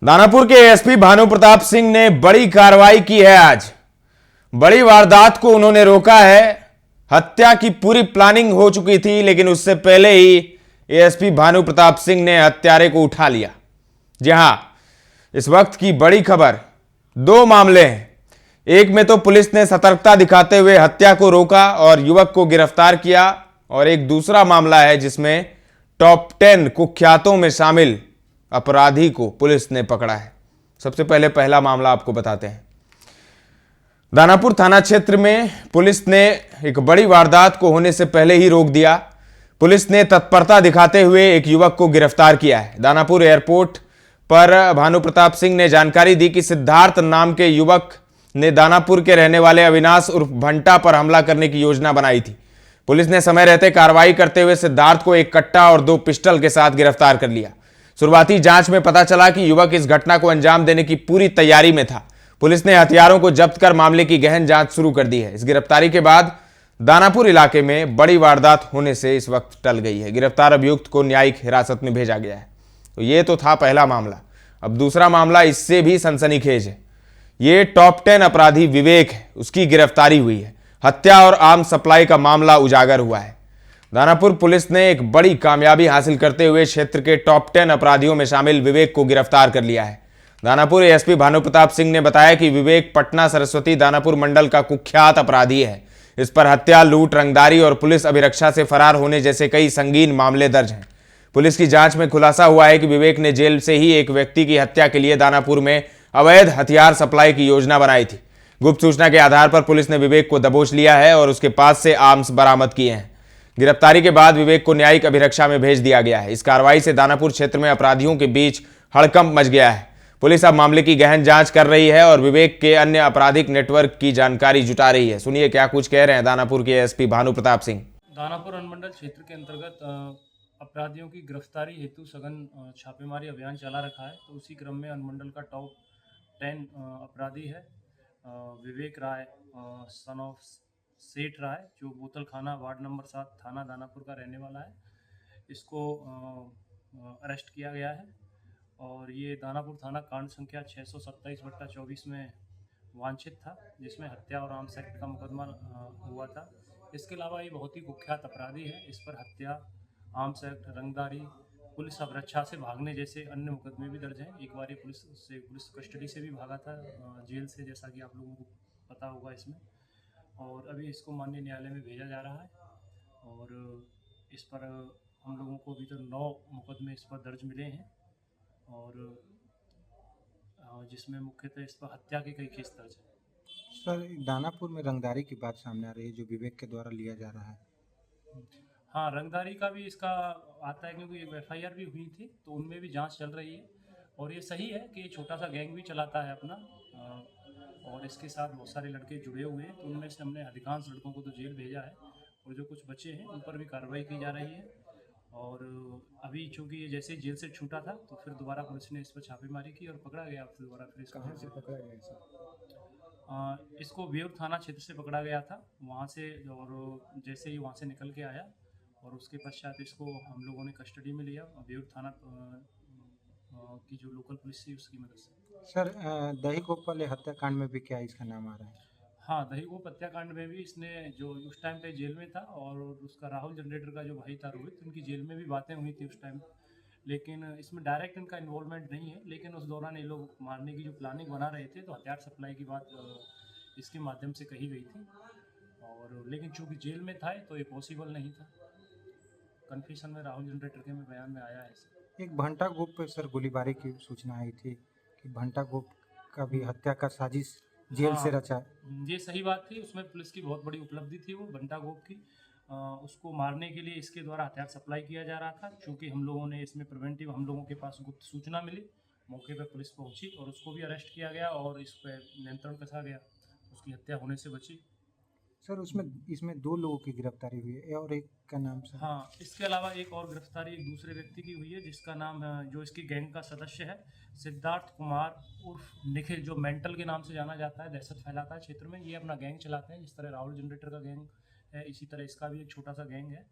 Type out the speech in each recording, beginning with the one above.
दानापुर के एसपी भानु प्रताप सिंह ने बड़ी कार्रवाई की है। आज बड़ी वारदात को उन्होंने रोका है। हत्या की पूरी प्लानिंग हो चुकी थी, लेकिन उससे पहले ही एसपी भानु प्रताप सिंह ने हत्यारे को उठा लिया। जी हां, इस वक्त की बड़ी खबर, दो मामले हैं। एक में तो पुलिस ने सतर्कता दिखाते हुए हत्या को रोका और युवक को गिरफ्तार किया, और एक दूसरा मामला है जिसमें टॉप 10 कुख्यातों में शामिल अपराधी को पुलिस ने पकड़ा है। सबसे पहले पहला मामला आपको बताते हैं। दानापुर थाना क्षेत्र में पुलिस ने एक बड़ी वारदात को होने से पहले ही रोक दिया। पुलिस ने तत्परता दिखाते हुए एक युवक को गिरफ्तार किया है। दानापुर एयरपोर्ट पर भानु प्रताप सिंह ने जानकारी दी कि सिद्धार्थ नाम के युवक ने दानापुर के रहने वाले अविनाश उर्फ भंटा पर हमला करने की योजना बनाई थी। पुलिस ने समय रहते कार्रवाई करते हुए सिद्धार्थ को एक कट्टा और 2 पिस्टल के साथ गिरफ्तार कर लिया। शुरुआती जांच में पता चला कि युवक इस घटना को अंजाम देने की पूरी तैयारी में था। पुलिस ने हथियारों को जब्त कर मामले की गहन जांच शुरू कर दी है। इस गिरफ्तारी के बाद दानापुर इलाके में बड़ी वारदात होने से इस वक्त टल गई है। गिरफ्तार अभियुक्त को न्यायिक हिरासत में भेजा गया है। तो ये तो था पहला मामला। अब दूसरा मामला इससे भी सनसनीखेज है। ये टॉप 10 अपराधी विवेक है, उसकी गिरफ्तारी हुई है। हत्या और आर्म्स सप्लाई का मामला उजागर हुआ है। दानापुर पुलिस ने एक बड़ी कामयाबी हासिल करते हुए क्षेत्र के टॉप 10 अपराधियों में शामिल विवेक को गिरफ्तार कर लिया है। दानापुर एसपी भानु प्रताप सिंह ने बताया कि विवेक पटना सरस्वती दानापुर मंडल का कुख्यात अपराधी है। इस पर हत्या, लूट, रंगदारी और पुलिस अभिरक्षा से फरार होने जैसे कई संगीन मामले दर्ज हैं। पुलिस की जांच में खुलासा हुआ है कि विवेक ने जेल से ही एक व्यक्ति की हत्या के लिए दानापुर में अवैध हथियार सप्लाई की योजना बनाई थी। गुप्त सूचना के आधार पर पुलिस ने विवेक को दबोच लिया है और उसके पास से आर्म्स बरामद किए हैं। गिरफ्तारी के बाद विवेक को न्यायिक अभिरक्षा में भेज दिया गया है। इस कार्रवाई से दानापुर क्षेत्र में अपराधियों के बीच हड़कंप मच गया है। पुलिस अब मामले की गहन जांच कर रही है और विवेक के अन्य आपराधिक नेटवर्क की जानकारी जुटा रही है। सुनिए क्या कुछ कह रहे हैं दानापुर के एसपी भानु प्रताप सिंह। दानापुर अनुमंडल क्षेत्र के अंतर्गत अपराधियों की गिरफ्तारी हेतु सघन छापेमारी अभियान चला रखा है। तो उसी क्रम में अनुमंडल का टॉप 10 अपराधी है विवेक राय, सन ऑफ सेठ राय, जो बोतल खाना वार्ड नंबर 7 थाना दानापुर का रहने वाला है। इसको अरेस्ट किया गया है और ये दानापुर थाना कांड संख्या 627/24 में वांछित था, जिसमें हत्या और आर्म्स एक्ट का मुकदमा हुआ था। इसके अलावा ये बहुत ही कुख्यात अपराधी है। इस पर हत्या, आर्म्स एक्ट, रंगदारी, पुलिस अभिरक्षा से भागने जैसे अन्य मुकदमे भी दर्ज हैं। एक बार ये पुलिस कस्टडी से भी भागा था जेल से, जैसा कि आप लोगों को पता होगा इसमें। और अभी इसको माननीय न्यायालय में भेजा जा रहा है और इस पर हम लोगों को अभी तक 9 मुकदमे इस पर दर्ज मिले हैं और जिसमें मुख्यतः इस पर हत्या के कई केस दर्ज हैं। सर, दानापुर में रंगदारी की बात सामने आ रही है जो विवेक के द्वारा लिया जा रहा है। हाँ, रंगदारी का भी इसका आता है क्योंकि एक एफआईआर भी हुई थी, तो उनमें भी जांच चल रही है। और ये सही है कि छोटा सा गैंग भी चलाता है अपना और इसके साथ बहुत सारे लड़के जुड़े हुए हैं। तो उनमें से हमने अधिकांश लड़कों को तो जेल भेजा है और जो कुछ बचे हैं उन पर भी कार्रवाई की जा रही है। और अभी चूँकि ये जैसे जेल से छूटा था तो फिर दोबारा पुलिस ने इस पर छापेमारी की और पकड़ा गया। फिर दोबारा फिर इसको कहाँ से पकड़ा गया सर? इसको वेव थाना क्षेत्र से पकड़ा गया था वहाँ से। और जैसे ही वहाँ से निकल के आया और उसके पश्चात इसको हम लोगों ने कस्टडी में लिया वेव थाना की जो लोकल पुलिस थी उसकी मदद से। सर, दही गोपाल हत्याकांड में भी क्या इसका नाम आ रहा है? हाँ, दहीगोप हत्याकांड में भी इसने जो उस टाइम पे जेल में था और उसका राहुल जनरेटर का जो भाई था रोहित, उनकी जेल में भी बातें हुई थी उस टाइम। लेकिन इसमें डायरेक्ट इनका इन्वॉल्वमेंट नहीं है, लेकिन उस दौरान ये लोग मारने की जो प्लानिंग बना रहे थे तो हथियार सप्लाई की बात इसके माध्यम से कही गई थी। और लेकिन चूँकि जेल में था तो ये पॉसिबल नहीं था। कन्फेशन में राहुल जनरेटर के में बयान में आया है। एक भंटा गोप पे सर गोलीबारी की सूचना आई थी कि भंटा गोप का भी हत्या का साजिश जेल से रचा। ये सही बात थी। उसमें पुलिस की बहुत बड़ी उपलब्धि थी वो बंटा गोप की। उसको मारने के लिए इसके द्वारा हथियार सप्लाई किया जा रहा था। चूँकि हम लोगों ने इसमें प्रिवेंटिव, हम लोगों के पास गुप्त सूचना मिली, मौके पर पुलिस पहुंची और उसको भी अरेस्ट किया गया और इस पर नियंत्रण कसा गया, उसकी हत्या होने से बची। सर, इसमें 2 लोगों की गिरफ्तारी हुई है और एक का नाम सर? हाँ, इसके अलावा एक और गिरफ्तारी एक दूसरे व्यक्ति की हुई है जिसका नाम जो इसकी गैंग का सदस्य है सिद्धार्थ कुमार उर्फ निखिल, जो मेंटल के नाम से जाना जाता है, दहशत फैलाता है क्षेत्र में। ये अपना गैंग चलाते हैं, जिस तरह राहुल जनरेटर का गैंग है इसी तरह इसका भी एक छोटा सा गैंग है।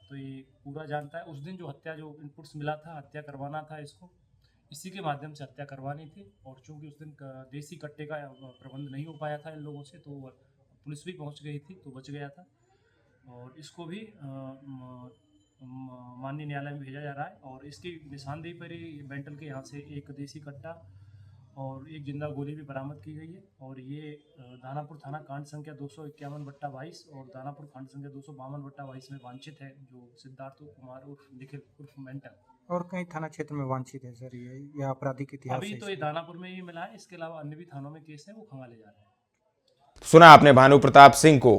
तो ये पूरा जानता है। उस दिन जो हत्या जो इनपुट्स मिला था, हत्या करवाना था इसको, इसी के माध्यम से हत्या करवानी थी। और चूंकि उस दिन देसी कट्टे का प्रबंध नहीं हो पाया था इन लोगों से, तो पुलिस भी पहुंच गई थी तो बच गया था। और इसको भी माननीय न्यायालय में भेजा जा रहा है। और इसकी निशानदेही पर ही बेंटल के यहाँ से एक देसी कट्टा और एक जिंदा गोली भी बरामद की गई है। और ये दानापुर थाना कांड संख्या 251/22 और दानापुर कांड संख्या 252/22 में वांछित है, जो सिद्धार्थ कुमार उर्फ निखिल उर्फ मेंटल। और कई थाना क्षेत्र में वांछित है सर ये, या आपराधिक इतिहास अभी है तो ये इसमें? दानापुर में ही मिला है, इसके अलावा अन्य भी थानों में केस है, वो खंगाले जा रहे हैं। सुना आपने भानु प्रताप सिंह को,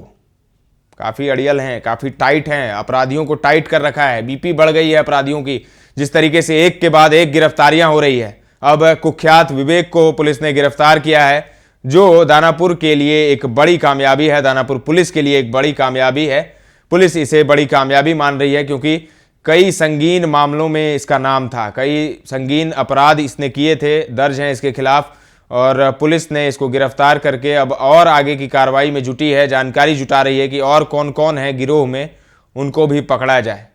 काफी अड़ियल हैं, काफी टाइट हैं, अपराधियों को टाइट कर रखा है, बीपी बढ़ गई है अपराधियों की। जिस तरीके से एक के बाद एक गिरफ्तारियां हो रही है। अब कुख्यात विवेक को पुलिस ने गिरफ्तार किया है, जो दानापुर के लिए एक बड़ी कामयाबी है, दानापुर पुलिस के लिए एक बड़ी कामयाबी है। पुलिस इसे बड़ी कामयाबी मान रही है, क्योंकि कई संगीन मामलों में इसका नाम था, कई संगीन अपराध इसने किए थे, दर्ज हैं इसके खिलाफ। और पुलिस ने इसको गिरफ्तार करके अब और आगे की कार्रवाई में जुटी है, जानकारी जुटा रही है कि और कौन कौन है गिरोह में, उनको भी पकड़ा जाए।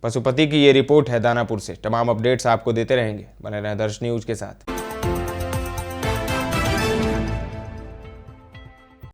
पशुपति की ये रिपोर्ट है दानापुर से। तमाम अपडेट्स आपको देते रहेंगे, बने रहें दर्श न्यूज के साथ।